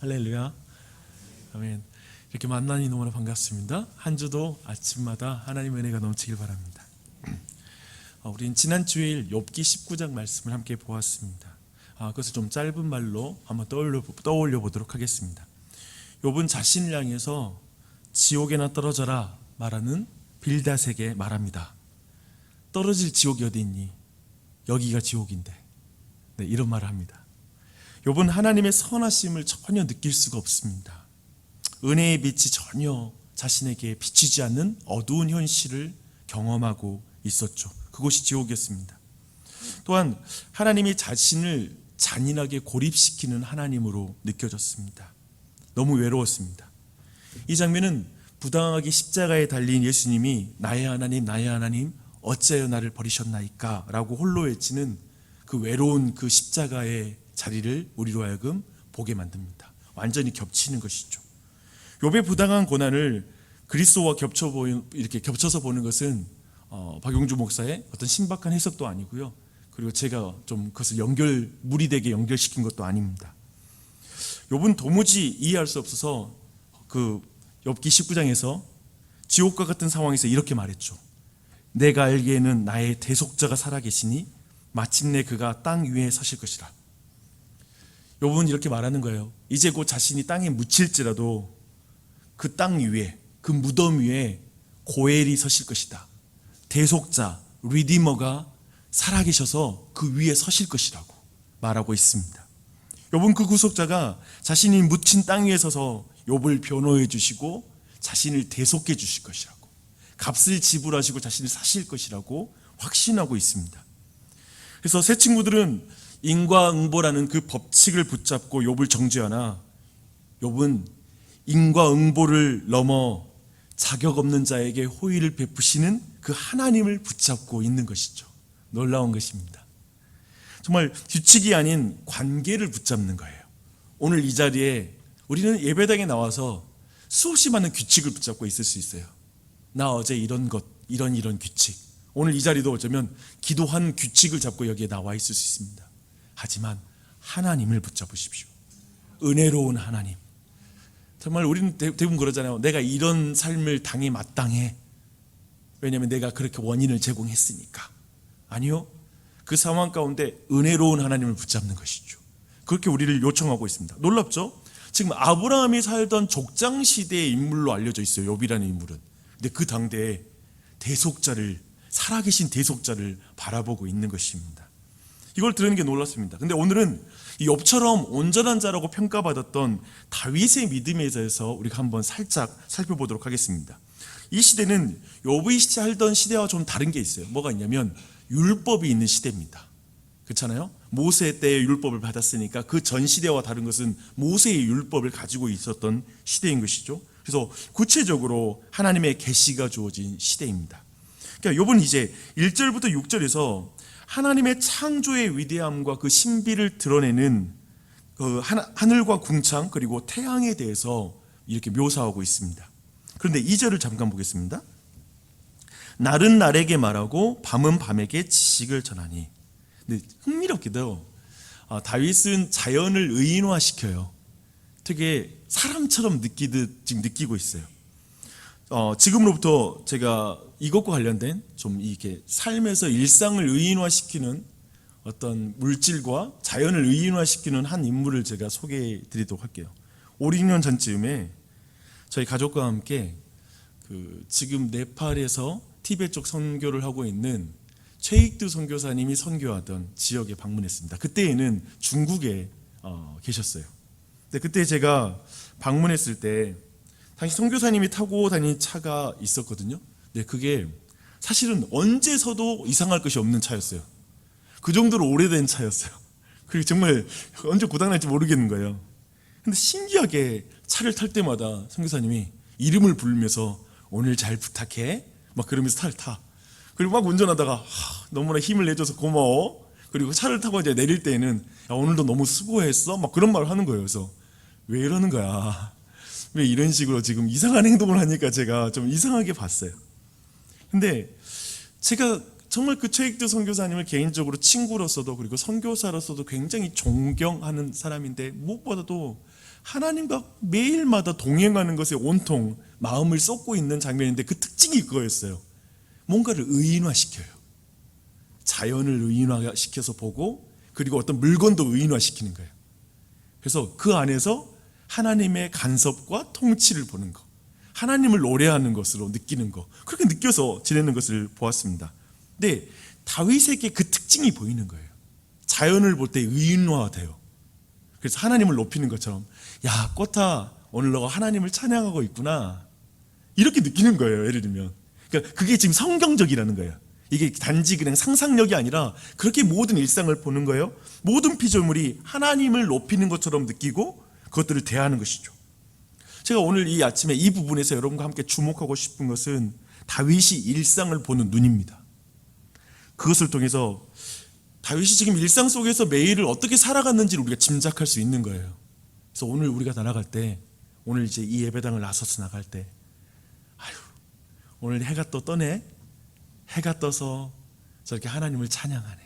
할렐루야. 아멘. 이렇게 만나니 너무나 반갑습니다. 한 주도 아침마다 하나님의 은혜가 넘치길 바랍니다. 우린 지난 주일 욥기 19장 말씀을 함께 보았습니다. 그것을 좀 짧은 말로 한번 떠올려 보도록 하겠습니다. 욥은 자신을 향해서 지옥에나 떨어져라 말하는 빌닷에게 말합니다. 떨어질 지옥이 어디 있니? 여기가 지옥인데. 네, 이런 말을 합니다. 욥은 하나님의 선하심을 전혀 느낄 수가 없습니다. 은혜의 빛이 전혀 자신에게 비치지 않는 어두운 현실을 경험하고 있었죠. 그곳이 지옥이었습니다. 또한 하나님이 자신을 잔인하게 고립시키는 하나님으로 느껴졌습니다. 너무 외로웠습니다. 이 장면은 부당하게 십자가에 달린 예수님이 나의 하나님 어찌하여 나를 버리셨나이까 라고 홀로 외치는 그 외로운 그 십자가의 자리를 우리로 하여금 보게 만듭니다. 완전히 겹치는 것이죠. 욥의 부당한 고난을 그리스도와 이렇게 겹쳐서 보는 것은 박용주 목사의 어떤 신박한 해석도 아니고요. 그리고 제가 좀 그것을 무리되게 연결시킨 것도 아닙니다. 욥은 도무지 이해할 수 없어서 그 욥기 19장에서 지옥과 같은 상황에서 이렇게 말했죠. 내가 알기에는 나의 대속자가 살아계시니 마침내 그가 땅 위에 서실 것이라. 욥은 이렇게 말하는 거예요. 이제 곧 자신이 땅에 묻힐지라도 그 땅 위에, 그 무덤 위에 고엘이 서실 것이다. 대속자, 리디머가 살아계셔서 그 위에 서실 것이라고 말하고 있습니다. 욥은 그 구속자가 자신이 묻힌 땅 위에 서서 욥을 변호해 주시고 자신을 대속해 주실 것이라고, 값을 지불하시고 자신을 사실 것이라고 확신하고 있습니다. 그래서 새 친구들은 인과응보라는 그 법칙을 붙잡고 욥을 정죄하나 욥은 인과응보를 넘어 자격 없는 자에게 호의를 베푸시는 그 하나님을 붙잡고 있는 것이죠. 놀라운 것입니다. 정말 규칙이 아닌 관계를 붙잡는 거예요. 오늘 이 자리에 우리는 예배당에 나와서 수없이 많은 규칙을 붙잡고 있을 수 있어요. 나 어제 이런 규칙. 오늘 이 자리도 어쩌면 기도한 규칙을 잡고 여기에 나와 있을 수 있습니다. 하지만 하나님을 붙잡으십시오. 은혜로운 하나님. 정말 우리는 대부분 그러잖아요. 내가 이런 삶을 당해 마땅해. 왜냐하면 내가 그렇게 원인을 제공했으니까. 아니요. 그 상황 가운데 은혜로운 하나님을 붙잡는 것이죠. 그렇게 우리를 요청하고 있습니다. 놀랍죠? 지금 아브라함이 살던 족장시대의 인물로 알려져 있어요. 욥이라는 인물은. 근데 그 당대에 살아계신 대속자를 바라보고 있는 것입니다. 이걸 들으는 게 놀랐습니다. 근데 오늘은 이 욥처럼 온전한 자라고 평가받았던 다윗의 믿음에 대해서 우리가 한번 살짝 살펴보도록 하겠습니다. 이 시대는 욥이 살던 시대와 좀 다른 게 있어요. 뭐가 있냐면 율법이 있는 시대입니다. 그렇잖아요? 모세 때의 율법을 받았으니까 그 전 시대와 다른 것은 모세의 율법을 가지고 있었던 시대인 것이죠. 그래서 구체적으로 하나님의 계시가 주어진 시대입니다. 그러니까 욥은 이제 1절부터 6절에서 하나님의 창조의 위대함과 그 신비를 드러내는 그 하늘과 궁창 그리고 태양에 대해서 이렇게 묘사하고 있습니다. 그런데 2절을 잠깐 보겠습니다. 날은 날에게 말하고 밤은 밤에게 지식을 전하니. 근데 흥미롭게도 다윗은 자연을 의인화시켜요. 되게 사람처럼 지금 느끼고 있어요. 지금으로부터 제가 이것과 관련된 좀 이게 삶에서 일상을 의인화시키는 어떤 물질과 자연을 의인화시키는 한 인물을 제가 소개해 드리도록 할게요. 5, 6년 전쯤에 저희 가족과 함께 지금 네팔에서 티베트 쪽 선교를 하고 있는 최익두 선교사님이 선교하던 지역에 방문했습니다. 그때에는 중국에 계셨어요. 근데 그때 제가 방문했을 때 당시 선교사님이 타고 다니는 차가 있었거든요. 근데 그게 사실은 언제 서도 이상할 것이 없는 차였어요. 그 정도로 오래된 차였어요. 그리고 정말 언제 고장날지 모르겠는 거예요. 근데 신기하게 차를 탈 때마다 선교사님이 이름을 부르면서 오늘 잘 부탁해 막 그러면서 차를 타. 그리고 막 운전하다가 너무나 힘을 내줘서 고마워. 그리고 차를 타고 이제 내릴 때에는 야, 오늘도 너무 수고했어 막 그런 말을 하는 거예요. 그래서 왜 이러는 거야? 왜 이런 식으로 지금 이상한 행동을 하니까 제가 좀 이상하게 봤어요. 근데 제가 정말 그 최익두 선교사님을 개인적으로 친구로서도 그리고 선교사로서도 굉장히 존경하는 사람인데 무엇보다도 하나님과 매일마다 동행하는 것에 온통 마음을 쏟고 있는 장면인데 그 특징이 그거였어요. 뭔가를 의인화시켜요. 자연을 의인화시켜서 보고 그리고 어떤 물건도 의인화시키는 거예요. 그래서 그 안에서 하나님의 간섭과 통치를 보는 것, 하나님을 노래하는 것으로 느끼는 것, 그렇게 느껴서 지내는 것을 보았습니다. 근데 다윗에게 그 특징이 보이는 거예요. 자연을 볼 때 의인화돼요. 그래서 하나님을 높이는 것처럼, 야 꽃아 오늘 너가 하나님을 찬양하고 있구나, 이렇게 느끼는 거예요. 예를 들면 그러니까 그게 지금 성경적이라는 거예요. 이게 단지 그냥 상상력이 아니라 그렇게 모든 일상을 보는 거예요. 모든 피조물이 하나님을 높이는 것처럼 느끼고 그것들을 대하는 것이죠. 제가 오늘 이 아침에 이 부분에서 여러분과 함께 주목하고 싶은 것은 다윗이 일상을 보는 눈입니다. 그것을 통해서 다윗이 지금 일상 속에서 매일을 어떻게 살아갔는지를 우리가 짐작할 수 있는 거예요. 그래서 오늘 우리가 나아갈 때, 오늘 이제 이 예배당을 나서서 나갈 때, 아유 오늘 해가 또 떠네, 해가 떠서 저렇게 하나님을 찬양하네,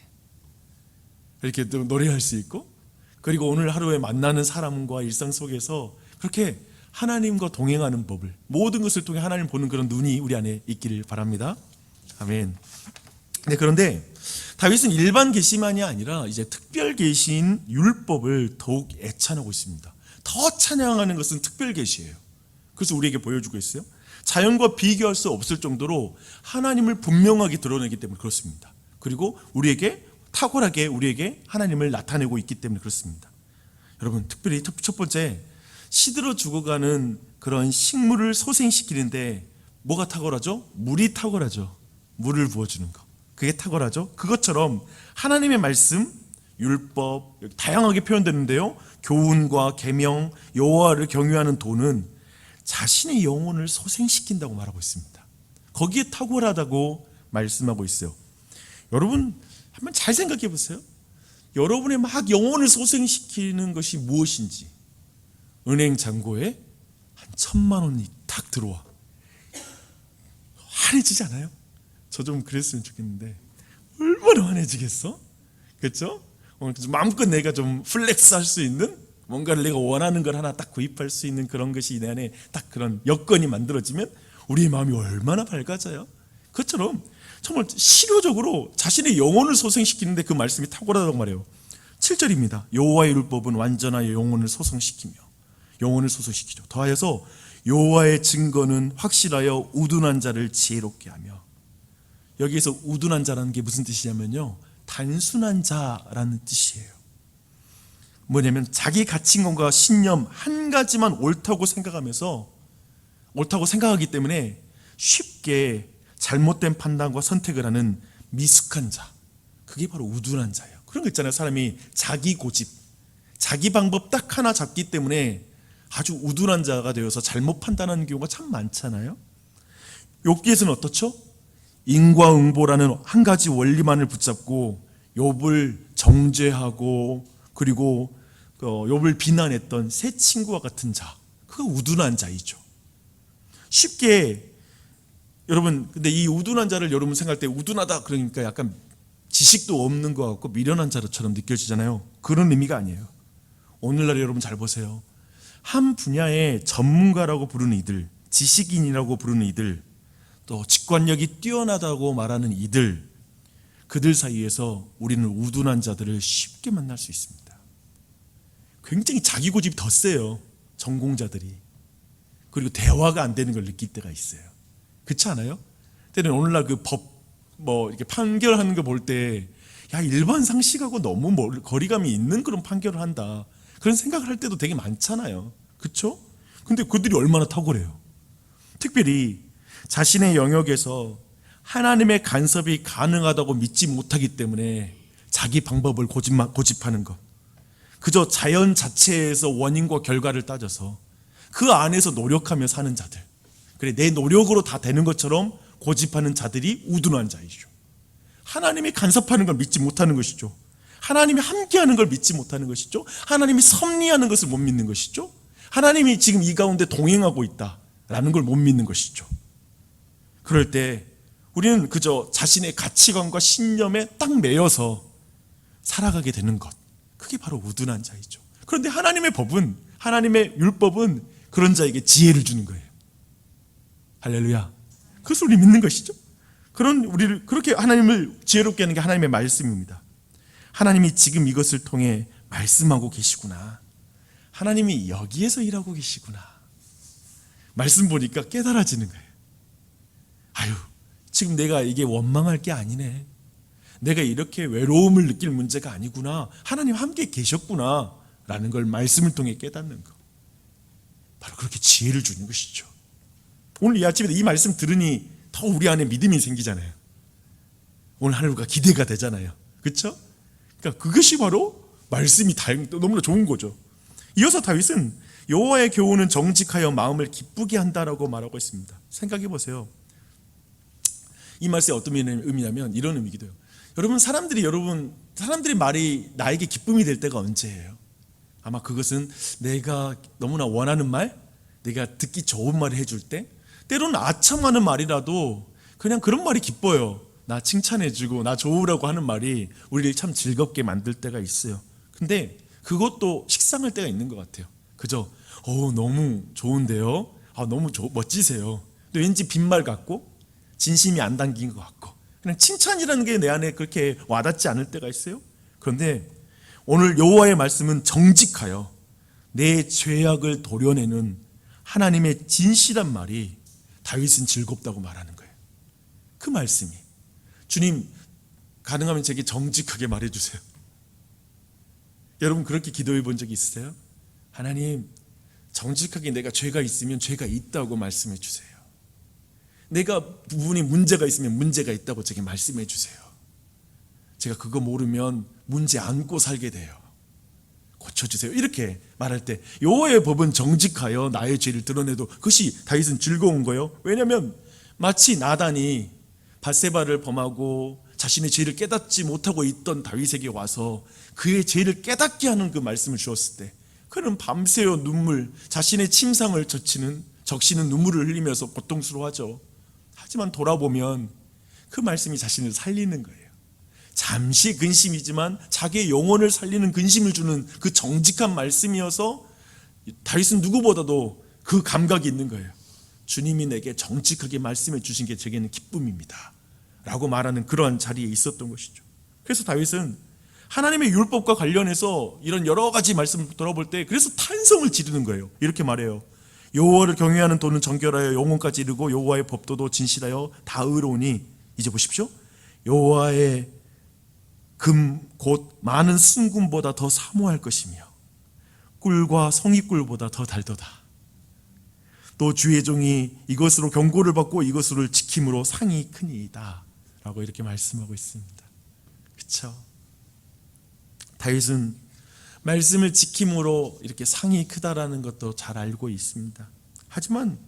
이렇게 노래할 수 있고, 그리고 오늘 하루에 만나는 사람과 일상 속에서 그렇게 하나님과 동행하는 법을, 모든 것을 통해 하나님 보는 그런 눈이 우리 안에 있기를 바랍니다. 아멘. 네, 그런데 다윗은 일반 계시만이 아니라 이제 특별 계시인 율법을 더욱 애찬하고 있습니다. 더 찬양하는 것은 특별 계시예요. 그래서 우리에게 보여주고 있어요. 자연과 비교할 수 없을 정도로 하나님을 분명하게 드러내기 때문에 그렇습니다. 그리고 우리에게 탁월하게 우리에게 하나님을 나타내고 있기 때문에 그렇습니다. 여러분, 특별히 첫 번째, 시들어 죽어가는 그런 식물을 소생시키는데 뭐가 탁월하죠? 물이 탁월하죠. 물을 부어주는 것, 그게 탁월하죠. 그것처럼 하나님의 말씀, 율법, 다양하게 표현되는데요, 교훈과 계명, 여호와를 경유하는 도는 자신의 영혼을 소생시킨다고 말하고 있습니다. 거기에 탁월하다고 말씀하고 있어요. 여러분 한번 잘 생각해 보세요. 여러분의 막 영혼을 소생시키는 것이 무엇인지. 은행 잔고에 한 1,000만 원이 탁 들어와. 환해지지 않아요? 저 좀 그랬으면 좋겠는데 얼마나 환해지겠어? 그렇죠? 마음껏 내가 좀 플렉스 할 수 있는, 뭔가를 내가 원하는 걸 하나 딱 구입할 수 있는 그런 것이 내 안에 딱 그런 여건이 만들어지면 우리의 마음이 얼마나 밝아져요? 그것처럼 정말 실효적으로 자신의 영혼을 소생시키는데 그 말씀이 탁월하다고 말해요. 7절입니다. 여호와의 율법은 완전하여 영혼을 소생시키며, 영혼을 소생시키죠. 더하여서 여호와의 증거는 확실하여 우둔한 자를 지혜롭게 하며. 여기에서 우둔한 자라는 게 무슨 뜻이냐면요, 단순한 자라는 뜻이에요. 뭐냐면 자기 가치관과 신념 한 가지만 옳다고 생각하면서, 옳다고 생각하기 때문에 쉽게 잘못된 판단과 선택을 하는 미숙한 자, 그게 바로 우둔한 자예요. 그런 거 있잖아요. 사람이 자기 고집, 자기 방법 딱 하나 잡기 때문에 아주 우둔한 자가 되어서 잘못 판단하는 경우가 참 많잖아요. 욥기에서는 어떻죠? 인과응보라는 한 가지 원리만을 붙잡고 욥을 정죄하고 그리고 욥을 비난했던 새 친구와 같은 자, 그가 우둔한 자이죠. 쉽게 여러분, 근데 이 우둔한 자를 여러분 생각할 때 우둔하다 그러니까 약간 지식도 없는 것 같고 미련한 자처럼 느껴지잖아요. 그런 의미가 아니에요. 오늘날 여러분 잘 보세요. 한 분야의 전문가라고 부르는 이들, 지식인이라고 부르는 이들, 또 직관력이 뛰어나다고 말하는 이들, 그들 사이에서 우리는 우둔한 자들을 쉽게 만날 수 있습니다. 굉장히 자기 고집이 더 세요, 전공자들이. 그리고 대화가 안 되는 걸 느낄 때가 있어요. 그렇지 않아요? 때는 오늘날 그 법 이렇게 판결하는 거 볼 때, 야, 일반 상식하고 너무 거리감이 있는 그런 판결을 한다, 그런 생각을 할 때도 되게 많잖아요. 그렇죠? 근데 그들이 얼마나 탁월해요. 특별히 자신의 영역에서 하나님의 간섭이 가능하다고 믿지 못하기 때문에 자기 방법을 고집하는 것, 그저 자연 자체에서 원인과 결과를 따져서 그 안에서 노력하며 사는 자들, 그래 내 노력으로 다 되는 것처럼 고집하는 자들이 우둔한 자이죠. 하나님이 간섭하는 걸 믿지 못하는 것이죠. 하나님이 함께하는 걸 믿지 못하는 것이죠. 하나님이 섭리하는 것을 못 믿는 것이죠. 하나님이 지금 이 가운데 동행하고 있다라는 걸 못 믿는 것이죠. 그럴 때 우리는 그저 자신의 가치관과 신념에 딱 매여서 살아가게 되는 것, 그게 바로 우둔한 자이죠. 그런데 하나님의 법은 하나님의 율법은 그런 자에게 지혜를 주는 거예요. 할렐루야. 그것을 우리 믿는 것이죠. 그런 우리를 그렇게 하나님을 지혜롭게 하는 게 하나님의 말씀입니다. 하나님이 지금 이것을 통해 말씀하고 계시구나. 하나님이 여기에서 일하고 계시구나. 말씀 보니까 깨달아지는 거예요. 아유, 지금 내가 이게 원망할 게 아니네. 내가 이렇게 외로움을 느낄 문제가 아니구나. 하나님 함께 계셨구나 라는 걸 말씀을 통해 깨닫는 거. 바로 그렇게 지혜를 주는 것이죠. 오늘 이 아침에 이 말씀 들으니 더 우리 안에 믿음이 생기잖아요. 오늘 하루가 기대가 되잖아요. 그렇죠? 그러니까 그것이 바로 말씀이 너무나 좋은 거죠. 이어서 다윗은 여호와의 교훈은 정직하여 마음을 기쁘게 한다라고 말하고 있습니다. 생각해 보세요. 이 말씀이 어떤 의미냐면 이런 의미기도 해요. 여러분 사람들이 말이 나에게 기쁨이 될 때가 언제예요? 아마 그것은 내가 너무나 원하는 말, 내가 듣기 좋은 말을 해줄 때, 때로는 아첨하는 말이라도 그냥 그런 말이 기뻐요. 나 칭찬해주고 나 좋으라고 하는 말이 우리를 참 즐겁게 만들 때가 있어요. 근데 그것도 식상할 때가 있는 것 같아요. 그죠? 너무 좋은데요? 너무 멋지세요. 근데 왠지 빈말 같고 진심이 안 담긴 것 같고 그냥 칭찬이라는 게 내 안에 그렇게 와닿지 않을 때가 있어요. 그런데 오늘 여호와의 말씀은 정직하여 내 죄악을 도려내는 하나님의 진실한 말이 다윗은 즐겁다고 말하는 거예요. 그 말씀이 주님 가능하면 제게 정직하게 말해주세요. 여러분 그렇게 기도해 본 적이 있으세요? 하나님 정직하게 내가 죄가 있으면 죄가 있다고 말씀해 주세요. 내가 부분이 문제가 있으면 문제가 있다고 제게 말씀해 주세요. 제가 그거 모르면 문제 안고 살게 돼요. 고쳐주세요. 이렇게 말할 때 여호와의 법은 정직하여 나의 죄를 드러내도 그것이 다윗은 즐거운 거예요. 왜냐하면 마치 나단이 밧세바를 범하고 자신의 죄를 깨닫지 못하고 있던 다윗에게 와서 그의 죄를 깨닫게 하는 그 말씀을 주었을 때 그는 밤새워 자신의 침상을 적시는 눈물을 흘리면서 고통스러워하죠. 하지만 돌아보면 그 말씀이 자신을 살리는 거예요. 잠시 근심이지만 자기의 영혼을 살리는 근심을 주는 그 정직한 말씀이어서 다윗은 누구보다도 그 감각이 있는 거예요. 주님이 내게 정직하게 말씀해 주신 게 제게는 기쁨입니다 라고 말하는 그러한 자리에 있었던 것이죠. 그래서 다윗은 하나님의 율법과 관련해서 이런 여러 가지 말씀을 돌아볼 때 그래서 탄성을 지르는 거예요. 이렇게 말해요. 여호와를 경외하는 도는 정결하여 영혼까지 이르고 여호와의 법도도 진실하여 다 의로우니 이제 보십시오. 여호와의 금 곧 많은 순금보다 더 사모할 것이며 꿀과 성의꿀보다 더 달도다. 또 주의 종이 이것으로 경고를 받고 이것으로 지킴으로 상이 크니이다 라고 이렇게 말씀하고 있습니다. 그렇죠? 다윗은 말씀을 지킴으로 이렇게 상이 크다라는 것도 잘 알고 있습니다. 하지만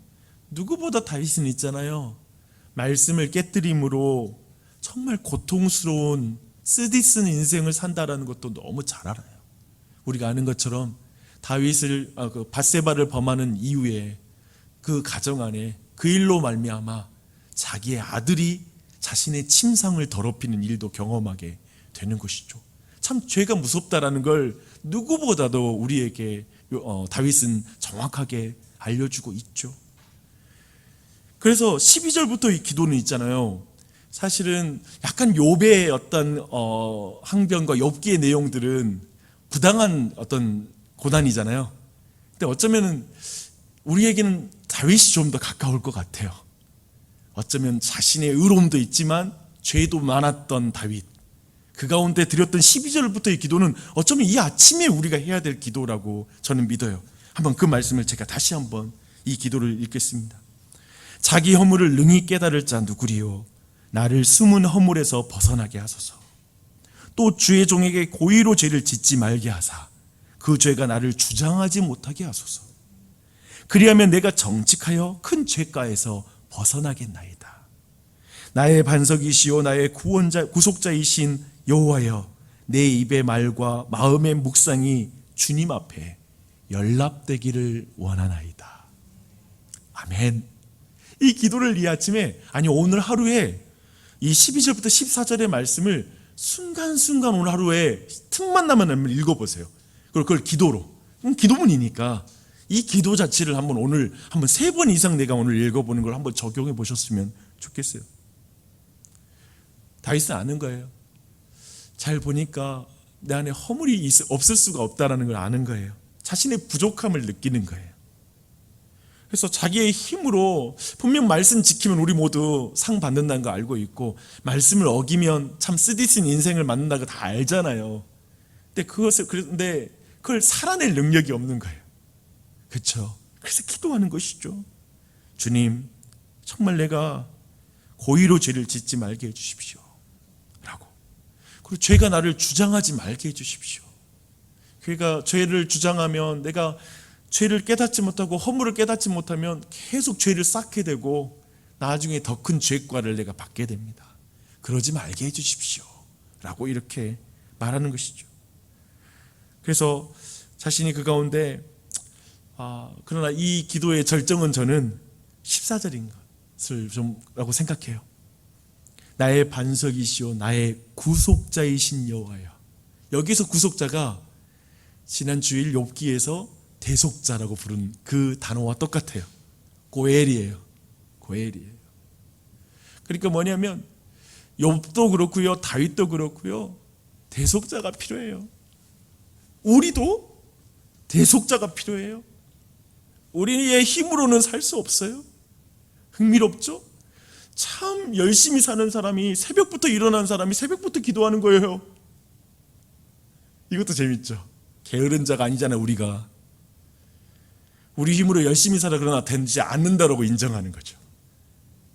누구보다 다윗은 있잖아요. 말씀을 깨뜨림으로 정말 고통스러운 쓰디쓴 인생을 산다라는 것도 너무 잘 알아요. 우리가 아는 것처럼 다윗을 밧세바를 범하는 이후에 그 가정 안에 그 일로 말미암아 자기의 아들이 자신의 침상을 더럽히는 일도 경험하게 되는 것이죠. 참 죄가 무섭다라는 걸 누구보다도 우리에게 다윗은 정확하게 알려주고 있죠. 그래서 12절부터 이 기도는 있잖아요. 사실은 약간 욥의 어떤 항변과 욥기의 내용들은 부당한 어떤 고난이잖아요. 근데 어쩌면 우리에게는 다윗이 좀 더 가까울 것 같아요. 어쩌면 자신의 의로움도 있지만 죄도 많았던 다윗, 그 가운데 드렸던 12절부터의 기도는 어쩌면 이 아침에 우리가 해야 될 기도라고 저는 믿어요. 한번 그 말씀을 제가 다시 한번 이 기도를 읽겠습니다. 자기 허물을 능히 깨달을 자 누구리요? 나를 숨은 허물에서 벗어나게 하소서. 또 주의 종에게 고의로 죄를 짓지 말게 하사 그 죄가 나를 주장하지 못하게 하소서. 그리하면 내가 정직하여 큰 죄가에서 벗어나겠나이다. 나의 반석이시오 나의 구속자이신 여호와여, 내 입의 말과 마음의 묵상이 주님 앞에 연락되기를 원하나이다. 아멘. 이 기도를 이 아침에, 아니 오늘 하루에 이 12절부터 14절의 말씀을 순간순간 오늘 하루에 틈만 나면 읽어보세요. 그걸 기도로 기도문이니까 이 기도 자체를 한번 3번 이상 내가 오늘 읽어보는 걸 한번 적용해 보셨으면 좋겠어요. 다윗은 아는 거예요. 잘 보니까 내 안에 허물이 없을 수가 없다는 걸 아는 거예요. 자신의 부족함을 느끼는 거예요. 그래서 자기의 힘으로 분명 말씀 지키면 우리 모두 상 받는다는 거 알고 있고, 말씀을 어기면 참 쓰디쓴 인생을 만난다는 거 다 알잖아요. 근데 그걸 살아낼 능력이 없는 거예요. 그렇죠? 그래서 기도하는 것이죠. 주님, 정말 내가 고의로 죄를 짓지 말게 해주십시오 라고. 그리고 죄가 나를 주장하지 말게 해주십시오. 그러니까 죄를 주장하면, 내가 죄를 깨닫지 못하고 허물을 깨닫지 못하면 계속 죄를 쌓게 되고 나중에 더 큰 죄과를 내가 받게 됩니다. 그러지 말게 해주십시오 라고 이렇게 말하는 것이죠. 그래서 자신이 그 가운데 그러나 이 기도의 절정은 저는 14절인 것을 라고 생각해요. 나의 반석이시오 나의 구속자이신 여호와여. 여기서 구속자가 지난 주일 욥기에서 대속자라고 부른 그 단어와 똑같아요. 고엘이에요. 그러니까 뭐냐면 욥도 그렇고요, 다윗도 그렇고요, 대속자가 필요해요. 우리도 대속자가 필요해요. 우리의 힘으로는 살 수 없어요. 흥미롭죠? 참 열심히 사는 사람이, 새벽부터 일어난 사람이 새벽부터 기도하는 거예요. 이것도 재밌죠? 게으른 자가 아니잖아요. 우리가 우리 힘으로 열심히 살아 그러나 되지 않는다라고 인정하는 거죠.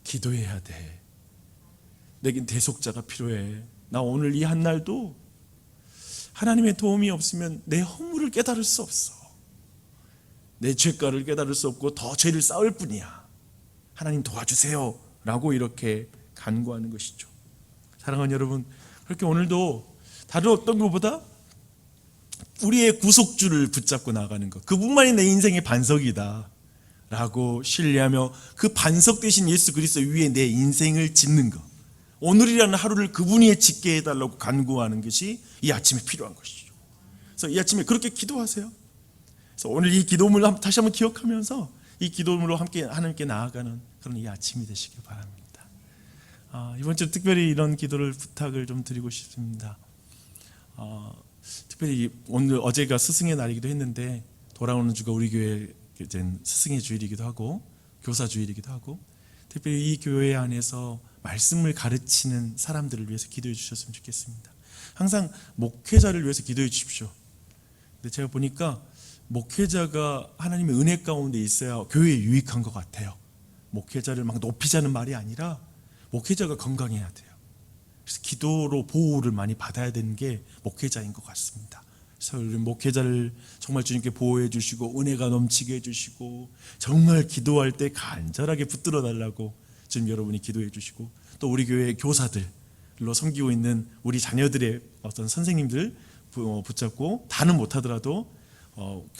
기도해야 돼. 내겐 대속자가 필요해. 나 오늘 이 한날도 하나님의 도움이 없으면 내 허물을 깨달을 수 없어. 내 죄가를 깨달을 수 없고 더 죄를 쌓을 뿐이야. 하나님 도와주세요 라고 이렇게 간구하는 것이죠. 사랑하는 여러분, 그렇게 오늘도 다른 어떤 것보다 우리의 구속주를 붙잡고 나가는 것, 그분만이 내 인생의 반석이다 라고 신뢰하며 그 반석 대신 예수 그리스도 위에 내 인생을 짓는 것, 오늘이라는 하루를 그분 위에 짓게 해달라고 간구하는 것이 이 아침에 필요한 것이죠. 그래서 이 아침에 그렇게 기도하세요. 그래서 오늘 이 기도문을 다시 한번 기억하면서 이 기도문으로 함께 하나님께 나아가는 그런 이 아침이 되시길 바랍니다. 이번 주 특별히 이런 기도를 부탁을 좀 드리고 싶습니다. 특별히 오늘 어제가 스승의 날이기도 했는데, 돌아오는 주가 우리 교회 스승의 주일이기도 하고 교사 주일이기도 하고, 특별히 이 교회 안에서 말씀을 가르치는 사람들을 위해서 기도해 주셨으면 좋겠습니다. 항상 목회자를 위해서 기도해 주십시오. 근데 제가 보니까 목회자가 하나님의 은혜 가운데 있어야 교회에 유익한 것 같아요. 목회자를 막 높이자는 말이 아니라 목회자가 건강해야 돼요. 그래서 기도로 보호를 많이 받아야 되는 게 목회자인 것 같습니다. 그래서 우리 목회자를 정말 주님께 보호해 주시고 은혜가 넘치게 해주시고, 정말 기도할 때 간절하게 붙들어 달라고 지금 여러분이 기도해 주시고, 또 우리 교회 교사들로 섬기고 있는 우리 자녀들의 어떤 선생님들 붙잡고, 다는 못하더라도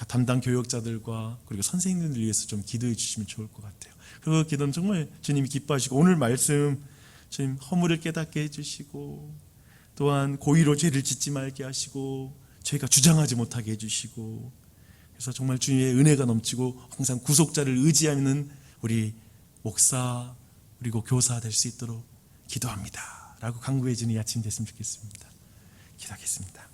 담당 교역자들과 그리고 선생님들을 위해서 좀 기도해 주시면 좋을 것 같아요. 그 기도는 정말 주님이 기뻐하시고, 오늘 말씀 주님 허물을 깨닫게 해주시고, 또한 고의로 죄를 짓지 말게 하시고, 죄가 주장하지 못하게 해주시고, 그래서 정말 주님의 은혜가 넘치고 항상 구속자를 의지하는 우리 목사 그리고 교사 될 수 있도록 기도합니다 라고 간구해 주는 이 아침 됐으면 좋겠습니다. 기도하겠습니다.